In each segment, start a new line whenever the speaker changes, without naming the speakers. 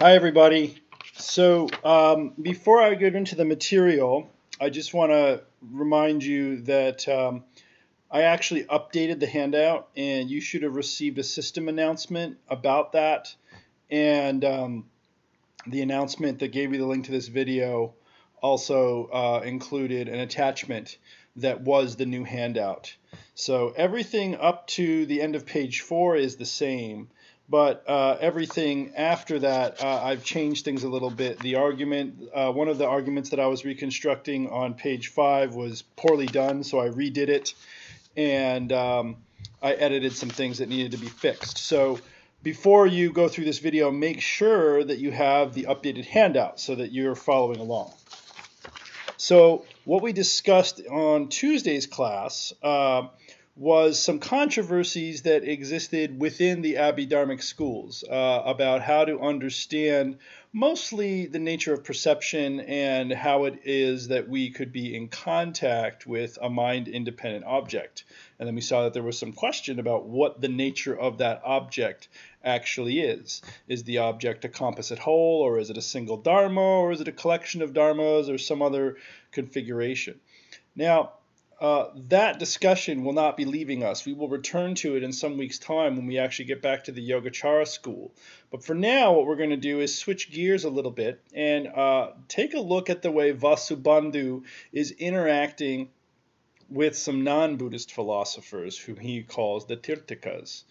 Hi, everybody. Before I get into the material, I just want to remind you that I actually updated the handout, and you should have received a system announcement about that. And the announcement that gave you the link to this video also included an attachment that was the new handout. So everything up to the end of page 4 is the same, but everything after that, I've changed things a little bit. The argument, one of the arguments that I was reconstructing on page 5 was poorly done, so I redid it, and I edited some things that needed to be fixed. So before you go through this video, make sure that you have the updated handout so that you're following along. So what we discussed on Tuesday's class was some controversies that existed within the Abhidharmic schools about how to understand mostly the nature of perception and how it is that we could be in contact with a mind-independent object. And then we saw that there was some question about what the nature of that object actually is. Is the object a composite whole, or is it a single dharma, or is it a collection of dharmas, or some other configuration? Now, that discussion will not be leaving us. We will return to it in some weeks' time when we actually get back to the Yogacara school. But for now, what we're going to do is switch gears a little bit and take a look at the way Vasubandhu is interacting with some non-Buddhist philosophers whom he calls the Tirthikas.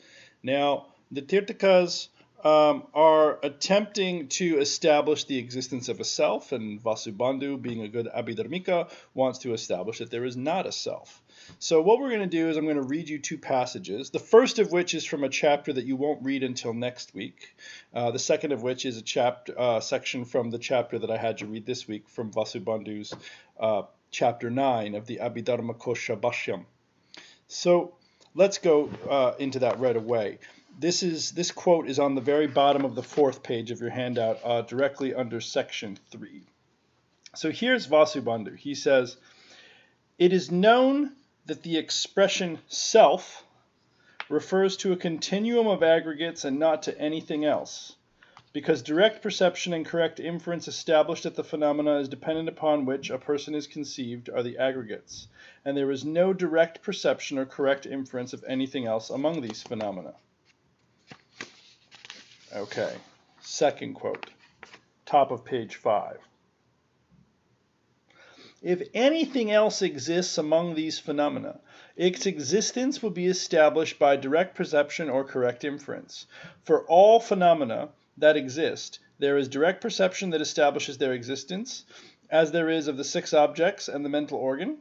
Now, the Tirthikas are attempting to establish the existence of a self, and Vasubandhu, being a good Abhidharmika, wants to establish that there is not a self. So what we're going to do is I'm going to read you two passages, the first of which is from a chapter that you won't read until next week, the second of which is a section from the chapter that I had you read this week from Vasubandhu's chapter 9 of the Abhidharmakosha Bhashyam. So let's go into that right away. This quote is on the very bottom of the 4th page of your handout, directly under section 3. So here's Vasubandhu. He says, "It is known that the expression self refers to a continuum of aggregates and not to anything else, because direct perception and correct inference established that the phenomena is dependent upon which a person is conceived are the aggregates, and there is no direct perception or correct inference of anything else among these phenomena." Okay, second quote, top of page 5. "If anything else exists among these phenomena, its existence will be established by direct perception or correct inference. For all phenomena that exist, there is direct perception that establishes their existence, as there is of the 6 objects and the mental organ,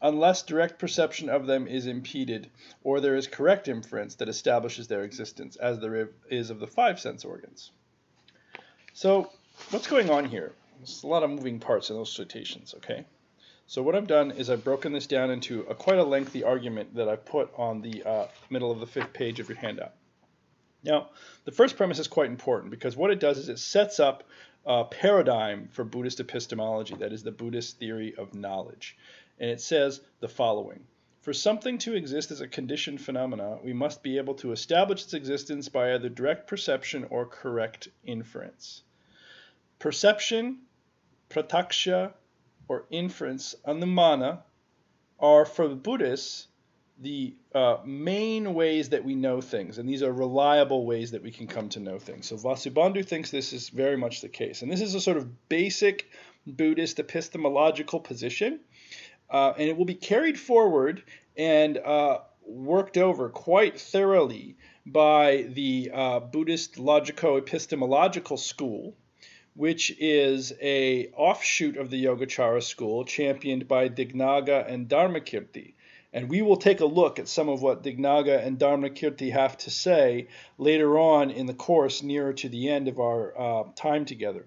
unless direct perception of them is impeded, or there is correct inference that establishes their existence, as there is of the 5 sense organs." So what's going on here? There's a lot of moving parts in those citations, okay? So what I've done is I've broken this down into quite a lengthy argument that I've put on the middle of the 5th page of your handout. Now, the first premise is quite important because what it does is it sets up a paradigm for Buddhist epistemology, that is the Buddhist theory of knowledge. And it says the following: "For something to exist as a conditioned phenomena, we must be able to establish its existence by either direct perception or correct inference. Perception, prataksha, or inference, anumana, are for the Buddhists the main ways that we know things, and these are reliable ways that we can come to know things." So Vasubandhu thinks this is very much the case, and this is a sort of basic Buddhist epistemological position, and it will be carried forward and worked over quite thoroughly by the Buddhist logico-epistemological school, which is a offshoot of the Yogacara school championed by Dignaga and Dharmakirti. And we will take a look at some of what Dignaga and Dharmakirti have to say later on in the course nearer to the end of our time together.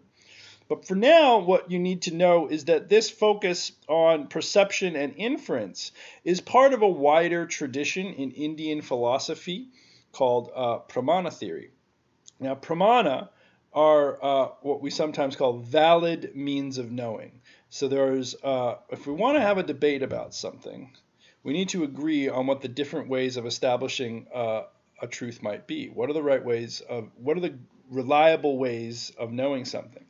But for now, what you need to know is that this focus on perception and inference is part of a wider tradition in Indian philosophy called pramana theory. Now, pramana are what we sometimes call valid means of knowing. So there's, if we want to have a debate about something, we need to agree on what the different ways of establishing a truth might be. What are the right ways of, what are the reliable ways of knowing something.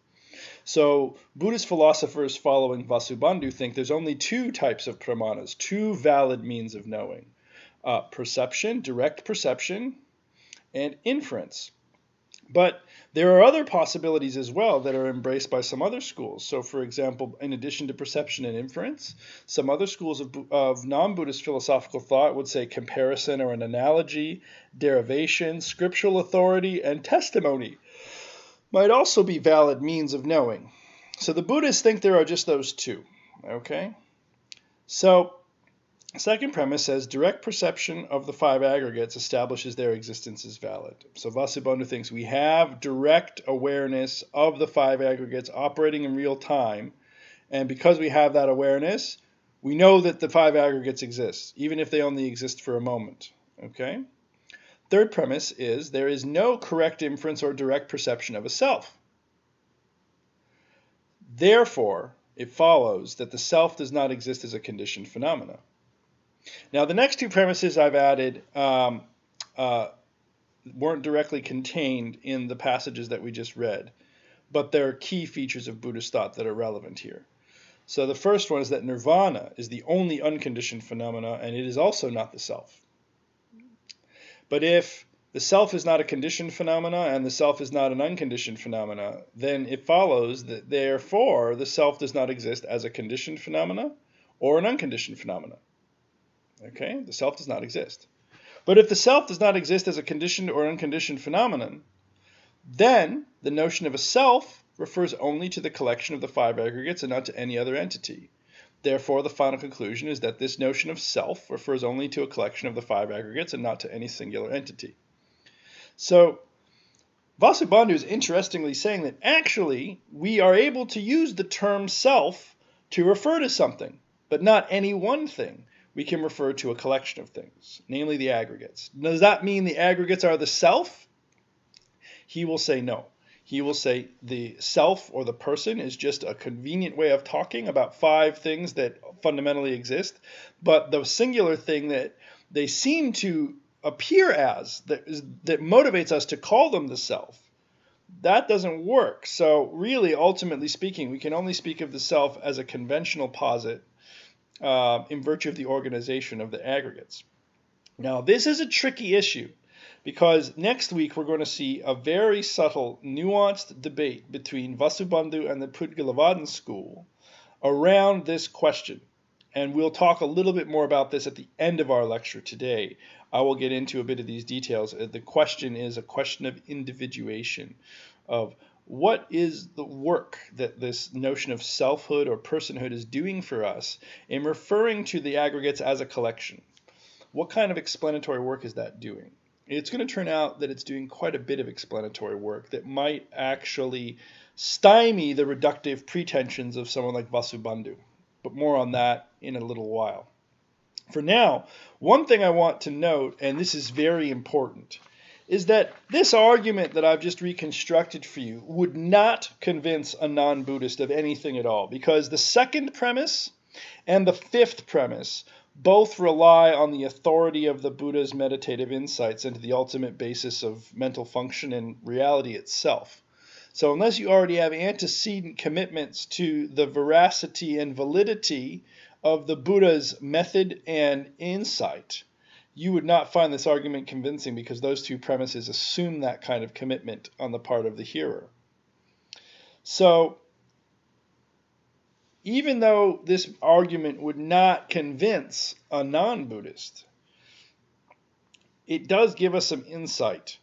So Buddhist philosophers following Vasubandhu think there's only two types of pramanas, two valid means of knowing. Perception, direct perception, and inference. But there are other possibilities as well that are embraced by some other schools. So, for example, in addition to perception and inference, some other schools of non-Buddhist philosophical thought would say comparison or an analogy, derivation, scriptural authority, and testimony might also be valid means of knowing. So the Buddhists think there are just those two. Okay? So, second premise says direct perception of the five aggregates establishes their existence as valid. So Vasubandhu thinks we have direct awareness of the five aggregates operating in real time, and because we have that awareness, we know that the five aggregates exist, even if they only exist for a moment. Okay? Third premise is there is no correct inference or direct perception of a self. Therefore, it follows that the self does not exist as a conditioned phenomena. Now, the next two premises I've added weren't directly contained in the passages that we just read, but they're key features of Buddhist thought that are relevant here. So the first one is that nirvana is the only unconditioned phenomena, and it is also not the self. But if the self is not a conditioned phenomena and the self is not an unconditioned phenomena, then it follows that therefore the self does not exist as a conditioned phenomena or an unconditioned phenomena. Okay, the self does not exist. But if the self does not exist as a conditioned or unconditioned phenomenon, then the notion of a self refers only to the collection of the five aggregates and not to any other entity. Therefore, the final conclusion is that this notion of self refers only to a collection of the five aggregates and not to any singular entity. So, Vasubandhu is interestingly saying that actually we are able to use the term self to refer to something, but not any one thing. We can refer to a collection of things, namely the aggregates. Does that mean the aggregates are the self? He will say no. He will say the self or the person is just a convenient way of talking about five things that fundamentally exist, but the singular thing that they seem to appear as, that motivates us to call them the self, that doesn't work. So really, ultimately speaking, we can only speak of the self as a conventional posit in virtue of the organization of the aggregates. Now, this is a tricky issue because next week we're going to see a very subtle, nuanced debate between Vasubandhu and the Pudgalavadan school around this question. And we'll talk a little bit more about this at the end of our lecture today. I will get into a bit of these details. The question is a question of individuation, of what is the work that this notion of selfhood or personhood is doing for us in referring to the aggregates as a collection. What kind of explanatory work is that doing? It's going to turn out that it's doing quite a bit of explanatory work that might actually stymie the reductive pretensions of someone like Vasubandhu. But more on that in a little while. For now, one thing I want to note, and this is very important, is that this argument that I've just reconstructed for you would not convince a non-Buddhist of anything at all, because the second premise and the fifth premise both rely on the authority of the Buddha's meditative insights into the ultimate basis of mental function and reality itself. So unless you already have antecedent commitments to the veracity and validity of the Buddha's method and insight, you would not find this argument convincing because those two premises assume that kind of commitment on the part of the hearer. So, even though this argument would not convince a non-Buddhist, it does give us some insight,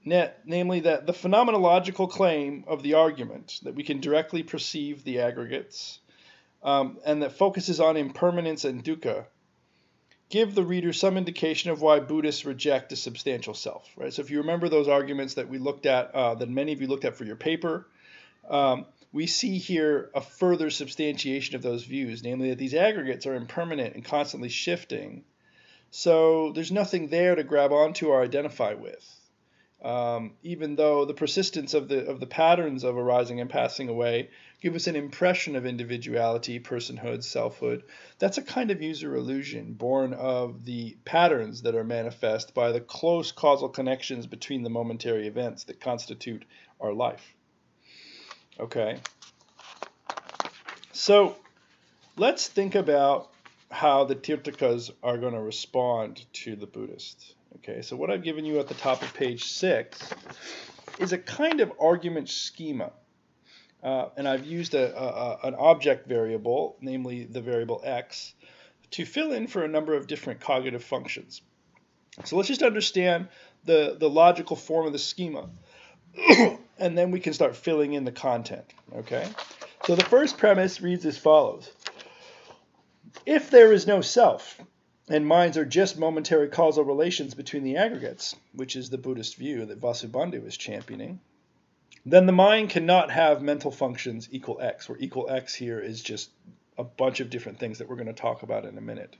namely that the phenomenological claim of the argument, that we can directly perceive the aggregates, and that focuses on impermanence and dukkha, give the reader some indication of why Buddhists reject a substantial self. Right? So if you remember those arguments that we looked at, that many of you looked at for your paper, we see here a further substantiation of those views, namely that these aggregates are impermanent and constantly shifting. So there's nothing there to grab onto or identify with. Even though the persistence of the patterns of arising and passing away give us an impression of individuality, personhood, selfhood. That's a kind of user illusion born of the patterns that are manifest by the close causal connections between the momentary events that constitute our life. Okay, so let's think about how the Tirthikas are going to respond to the Buddhist. Okay, so what I've given you at the top of page 6 is a kind of argument schema. And I've used an object variable, namely the variable x, to fill in for a number of different cognitive functions. So let's just understand the logical form of the schema, and then we can start filling in the content. Okay? So the first premise reads as follows. If there is no self, and minds are just momentary causal relations between the aggregates, which is the Buddhist view that Vasubandhu is championing, then the mind cannot have mental functions equal x, where equal x here is just a bunch of different things that we're going to talk about in a minute.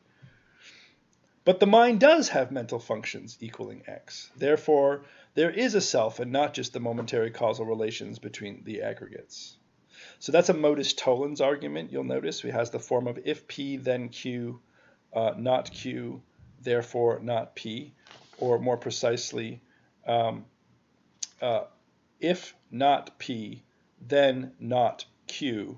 But the mind does have mental functions equaling x. Therefore, there is a self and not just the momentary causal relations between the aggregates. So that's a modus tollens argument, you'll notice. It has the form of if p, then q, not q, therefore not p, or more precisely, if not P, then not Q.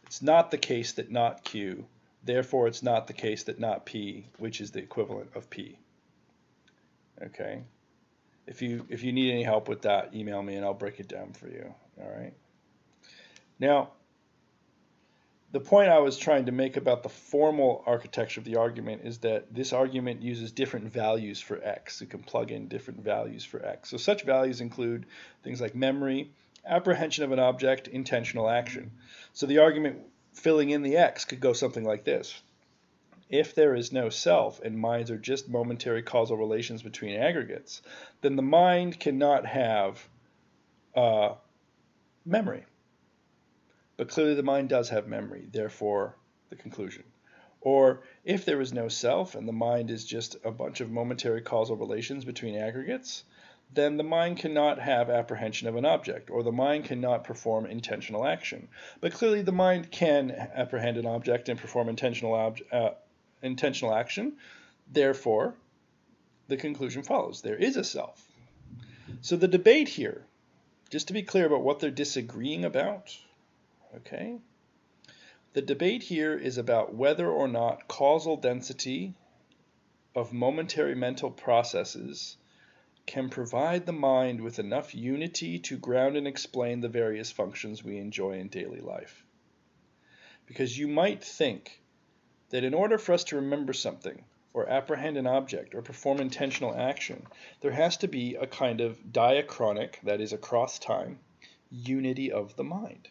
It's not the case that not Q, therefore it's not the case that not P, which is the equivalent of P. Okay? If you need any help with that, email me and I'll break it down for you. All right? Now, the point I was trying to make about the formal architecture of the argument is that this argument uses different values for x. You can plug in different values for x. So such values include things like memory, apprehension of an object, intentional action. So the argument filling in the x could go something like this. If there is no self and minds are just momentary causal relations between aggregates, then the mind cannot have memory. But clearly the mind does have memory, therefore the conclusion. Or if there is no self and the mind is just a bunch of momentary causal relations between aggregates, then the mind cannot have apprehension of an object, or the mind cannot perform intentional action. But clearly the mind can apprehend an object and perform intentional action, therefore the conclusion follows. There is a self. So the debate here, just to be clear about what they're disagreeing about, okay? The debate here is about whether or not causal density of momentary mental processes can provide the mind with enough unity to ground and explain the various functions we enjoy in daily life. Because you might think that in order for us to remember something, or apprehend an object, or perform intentional action, there has to be a kind of diachronic, that is across time, unity of the mind.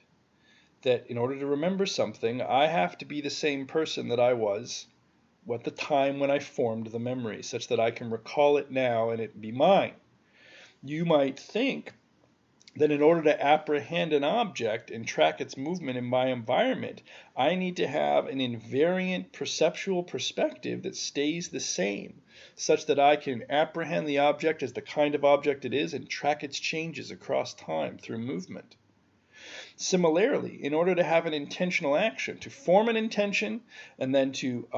That in order to remember something, I have to be the same person that I was at the time when I formed the memory, such that I can recall it now and it be mine. You might think that in order to apprehend an object and track its movement in my environment, I need to have an invariant perceptual perspective that stays the same, such that I can apprehend the object as the kind of object it is and track its changes across time through movement. Similarly, in order to have an intentional action, to form an intention and then to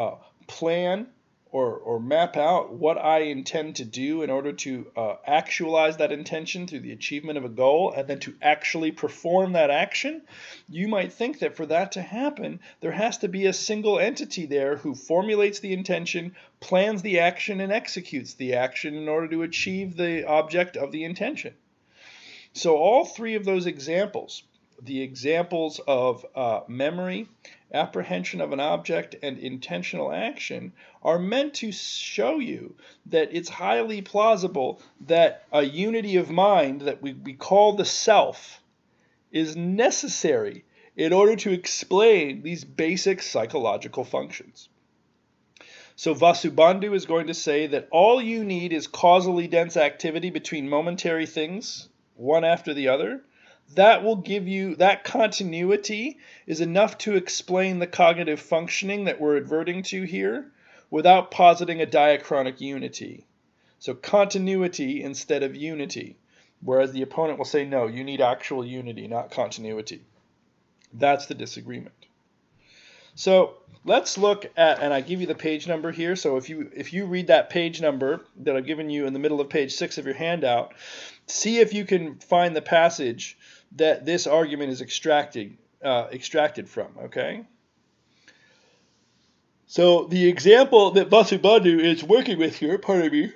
plan or map out what I intend to do in order to actualize that intention through the achievement of a goal, and then to actually perform that action, you might think that for that to happen, there has to be a single entity there who formulates the intention, plans the action, and executes the action in order to achieve the object of the intention. So all three of those examples, the examples of memory, apprehension of an object, and intentional action, are meant to show you that it's highly plausible that a unity of mind that we call the self is necessary in order to explain these basic psychological functions. So Vasubandhu is going to say that all you need is causally dense activity between momentary things, one after the other. That will give you, that continuity is enough to explain the cognitive functioning that we're adverting to here without positing a diachronic unity. So continuity instead of unity, whereas the opponent will say, no, you need actual unity, not continuity. That's the disagreement. So let's look at, and I give you the page number here. So if you read that page number that I've given you in the middle of page 6 of your handout, see if you can find the passage that this argument is extracted from. Okay. So the example that Vasubandhu is working with here, pardon me,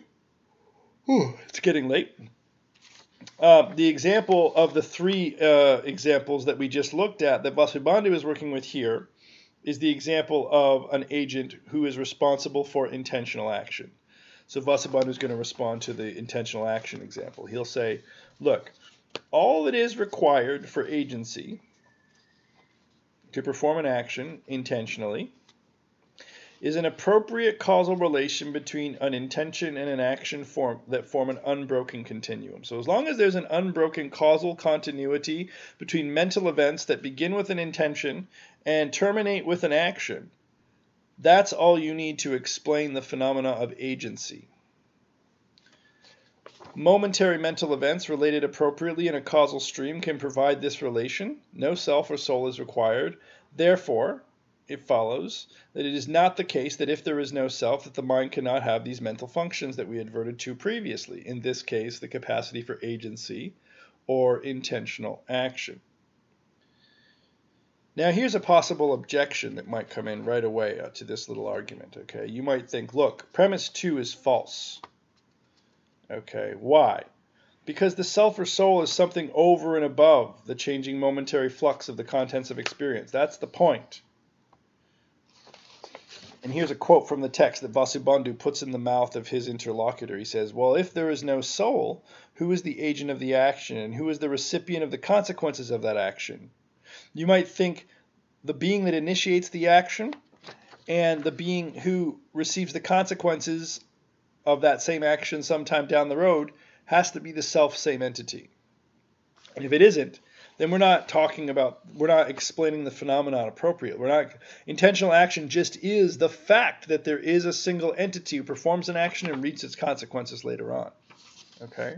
it's getting late. The example of the three examples that we just looked at that Vasubandhu is working with here is the example of an agent who is responsible for intentional action. So Vasubandhu is going to respond to the intentional action example. He'll say, look, all that is required for agency to perform an action intentionally is an appropriate causal relation between an intention and an action that form an unbroken continuum. So as long as there's an unbroken causal continuity between mental events that begin with an intention and terminate with an action, that's all you need to explain the phenomena of agency. Momentary mental events related appropriately in a causal stream can provide this relation. No self or soul is required. Therefore, it follows that it is not the case that if there is no self, that the mind cannot have these mental functions that we adverted to previously. In this case, the capacity for agency or intentional action. Now, here's a possible objection that might come in right away to this little argument. Okay, you might think, look, premise 2 is false. Okay, why? Because the self or soul is something over and above the changing momentary flux of the contents of experience. That's the point. And here's a quote from the text that Vasubandhu puts in the mouth of his interlocutor. He says, well, if there is no soul, who is the agent of the action and who is the recipient of the consequences of that action? You might think the being that initiates the action and the being who receives the consequences of that same action sometime down the road has to be the self-same entity. And if it isn't, then we're not explaining the phenomenon appropriately. Intentional action just is the fact that there is a single entity who performs an action and reaps its consequences later on. Okay?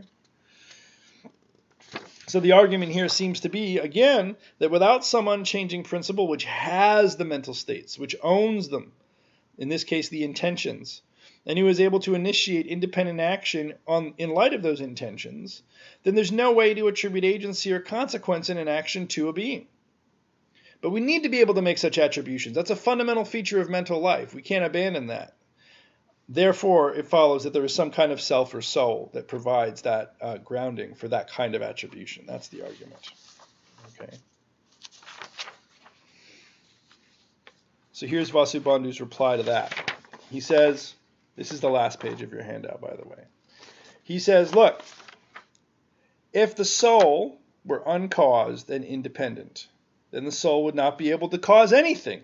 So the argument here seems to be, again, that without some unchanging principle which has the mental states, which owns them, in this case the intentions, and who is able to initiate independent action in light of those intentions, then there's no way to attribute agency or consequence in an action to a being. But we need to be able to make such attributions. That's a fundamental feature of mental life. We can't abandon that. Therefore, it follows that there is some kind of self or soul that provides that grounding for that kind of attribution. That's the argument. Okay. So here's Vasubandhu's reply to that. He says, this is the last page of your handout, by the way. He says, look, if the soul were uncaused and independent, then the soul would not be able to cause anything.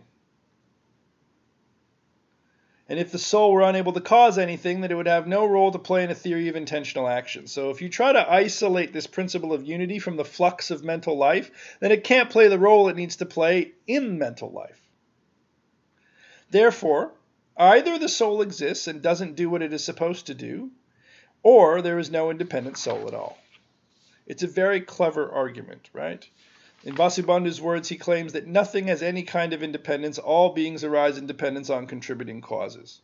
And if the soul were unable to cause anything, then it would have no role to play in a theory of intentional action. So if you try to isolate this principle of unity from the flux of mental life, then it can't play the role it needs to play in mental life. Therefore, either the soul exists and doesn't do what it is supposed to do, or there is no independent soul at all. It's a very clever argument, right? In Vasubandhu's words, he claims that nothing has any kind of independence. All beings arise in dependence on contributing causes.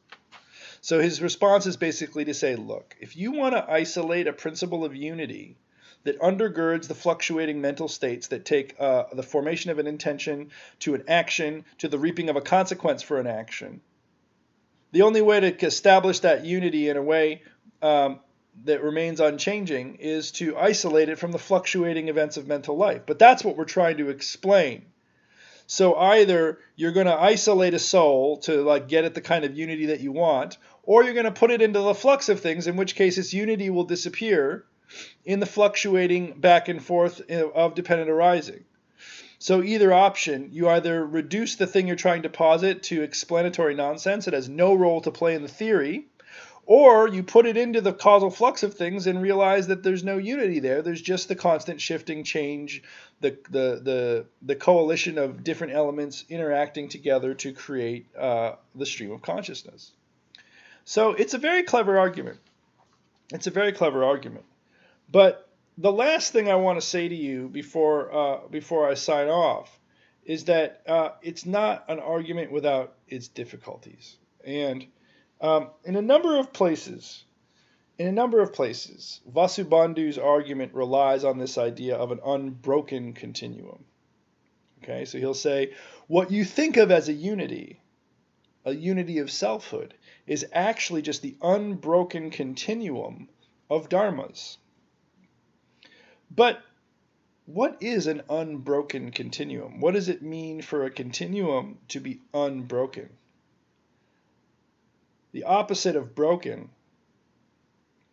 So his response is basically to say, look, if you want to isolate a principle of unity that undergirds the fluctuating mental states that take the formation of an intention to an action to the reaping of a consequence for an action, the only way to establish that unity in a way that remains unchanging is to isolate it from the fluctuating events of mental life. But that's what we're trying to explain. So either you're going to isolate a soul to get at the kind of unity that you want, or you're going to put it into the flux of things, in which case its unity will disappear in the fluctuating back and forth of dependent arising. So either option, you either reduce the thing you're trying to posit to explanatory nonsense, it has no role to play in the theory, or you put it into the causal flux of things and realize that there's no unity there. There's just the constant shifting change, the coalition of different elements interacting together to create the stream of consciousness. So it's a very clever argument. It's a very clever argument. But the last thing I want to say to you before I sign off is that it's not an argument without its difficulties. And in a number of places, Vasubandhu's argument relies on this idea of an unbroken continuum. Okay, so he'll say, what you think of as a unity of selfhood, is actually just the unbroken continuum of dharmas. But what is an unbroken continuum? What does it mean for a continuum to be unbroken? The opposite of broken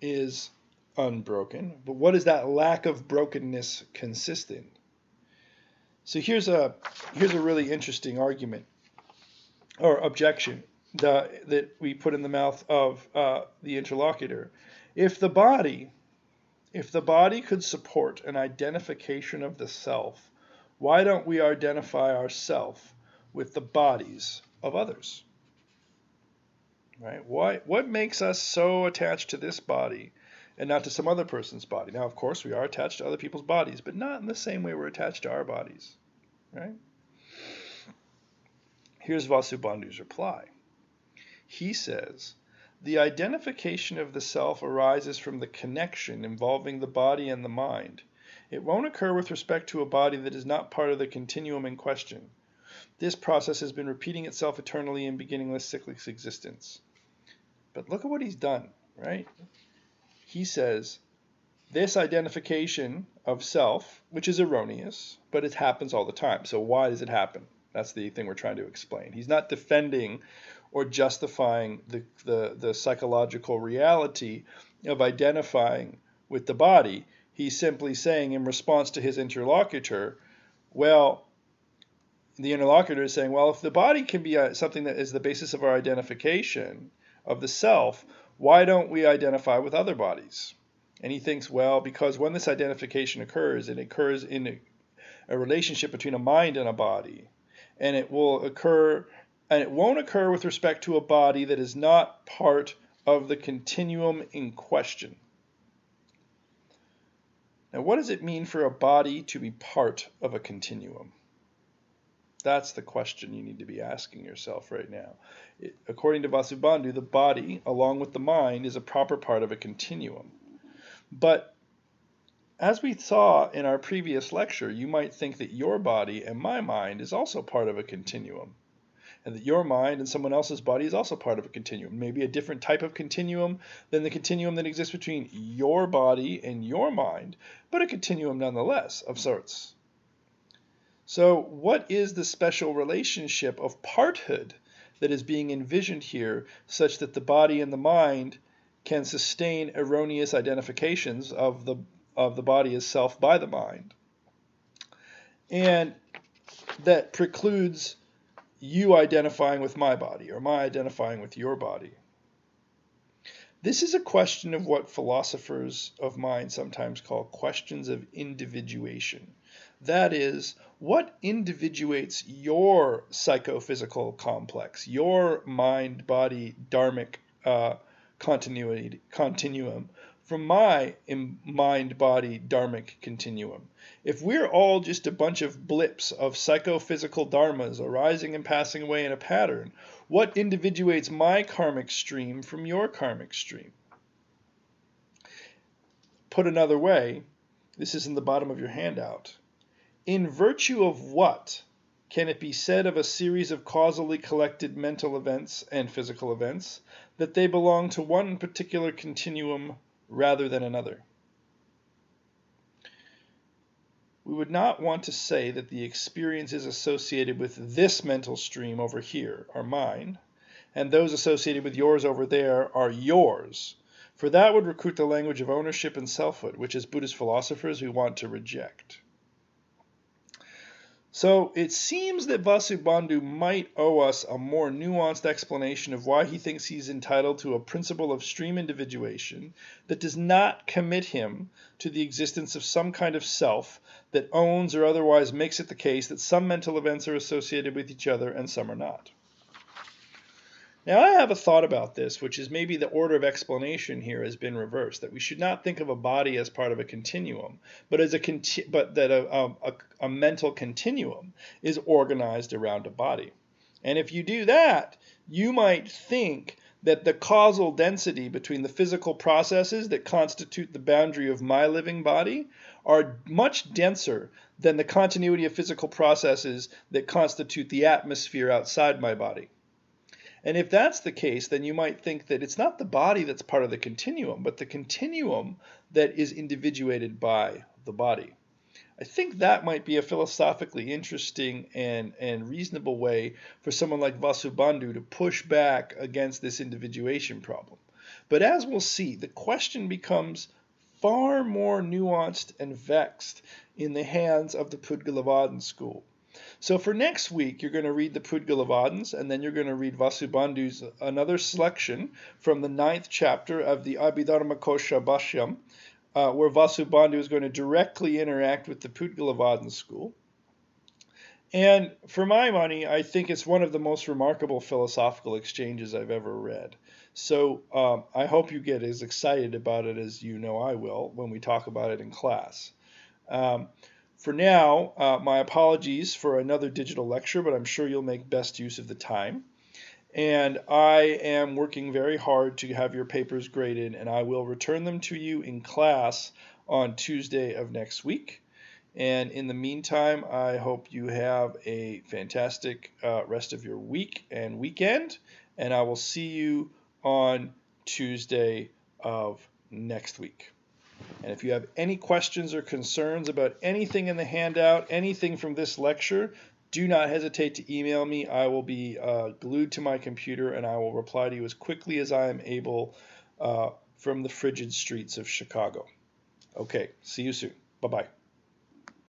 is unbroken, but what does that lack of brokenness consist in? So here's a really interesting argument or objection that we put in the mouth of the interlocutor. If the body could support an identification of the self, why don't we identify ourself with the bodies of others? Right? What makes us so attached to this body and not to some other person's body? Now, of course, we are attached to other people's bodies, but not in the same way we're attached to our bodies. Right? Here's Vasubandhu's reply. He says, the identification of the self arises from the connection involving the body and the mind. It won't occur with respect to a body that is not part of the continuum in question. This process has been repeating itself eternally in beginningless cyclic existence. But look at what he's done, right? He says, this identification of self, which is erroneous, but it happens all the time. So why does it happen? That's the thing we're trying to explain. He's not defending or justifying the psychological reality of identifying with the body. He's simply saying in response to his interlocutor, well, the interlocutor is saying, well, if the body can be something that is the basis of our identification of the self, why don't we identify with other bodies? And he thinks, well, because when this identification occurs, it occurs in a relationship between a mind and a body, and it won't occur with respect to a body that is not part of the continuum in question. Now, what does it mean for a body to be part of a continuum? That's the question you need to be asking yourself right now. According to Vasubandhu, the body, along with the mind, is a proper part of a continuum. But as we saw in our previous lecture, you might think that your body and my mind is also part of a continuum, and that your mind and someone else's body is also part of a continuum, maybe a different type of continuum than the continuum that exists between your body and your mind, but a continuum nonetheless of sorts. So what is the special relationship of parthood that is being envisioned here, such that the body and the mind can sustain erroneous identifications of the body as self by the mind, and that precludes you identifying with my body or my identifying with your body? This is a question of what philosophers of mind sometimes call questions of individuation. That is, what individuates your psychophysical complex, your mind-body dharmic continuum from my mind-body dharmic continuum? If we're all just a bunch of blips of psychophysical dharmas arising and passing away in a pattern, what individuates my karmic stream from your karmic stream? Put another way, this is in the bottom of your handout. In virtue of what can it be said of a series of causally collected mental events and physical events that they belong to one particular continuum rather than another? We would not want to say that the experiences associated with this mental stream over here are mine, and those associated with yours over there are yours, for that would recruit the language of ownership and selfhood, which as Buddhist philosophers we want to reject. So it seems that Vasubandhu might owe us a more nuanced explanation of why he thinks he's entitled to a principle of stream individuation that does not commit him to the existence of some kind of self that owns or otherwise makes it the case that some mental events are associated with each other and some are not. Now, I have a thought about this, which is maybe the order of explanation here has been reversed. That we should not think of a body as part of a continuum, but as but that a mental continuum is organized around a body. And if you do that, you might think that the causal density between the physical processes that constitute the boundary of my living body are much denser than the continuity of physical processes that constitute the atmosphere outside my body. And if that's the case, then you might think that it's not the body that's part of the continuum, but the continuum that is individuated by the body. I think that might be a philosophically interesting and reasonable way for someone like Vasubandhu to push back against this individuation problem. But as we'll see, the question becomes far more nuanced and vexed in the hands of the Pudgalavadan school. So for next week, you're going to read the Pudgalavadins, and then you're going to read Vasubandhu's another selection from the 9th chapter of the Abhidharmakosha Bhashyam, where Vasubandhu is going to directly interact with the Pudgalavadan school. And for my money, I think it's one of the most remarkable philosophical exchanges I've ever read. So I hope you get as excited about it as you know I will when we talk about it in class. For now, my apologies for another digital lecture, but I'm sure you'll make best use of the time. And I am working very hard to have your papers graded, and I will return them to you in class on Tuesday of next week. And in the meantime, I hope you have a fantastic rest of your week and weekend, and I will see you on Tuesday of next week. And if you have any questions or concerns about anything in the handout, anything from this lecture, do not hesitate to email me. I will be glued to my computer, and I will reply to you as quickly as I am able from the frigid streets of Chicago. Okay, see you soon. Bye-bye.